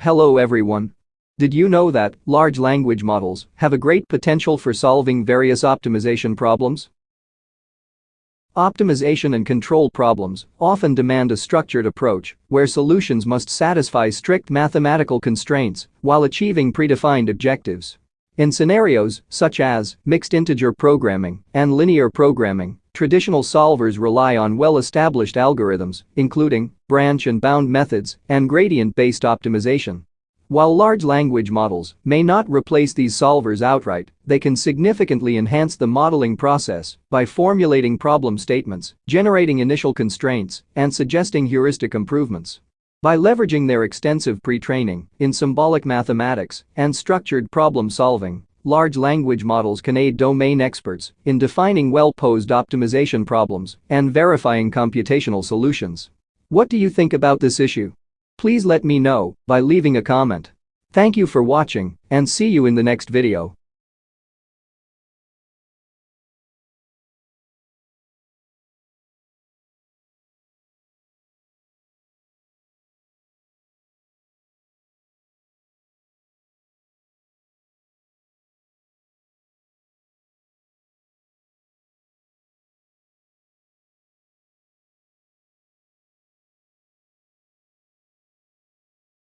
Hello everyone. Did you know that large language models have a great potential for solving various optimization problems? Optimization and control problems often demand a structured approach where solutions must satisfy strict mathematical constraints while achieving predefined objectives. In scenarios such as mixed integer programming and linear programming, traditional solvers rely on well-established algorithms, including branch and bound methods and gradient-based optimization. While large language models may not replace these solvers outright, they can significantly enhance the modeling process by formulating problem statements, generating initial constraints, and suggesting heuristic improvements. By leveraging their extensive pre-training in symbolic mathematics and structured problem solving, large language models can aid domain experts in defining well-posed optimization problems and verifying computational solutions. What do you think about this issue? Please let me know by leaving a comment. Thank you for watching and see you in the next video.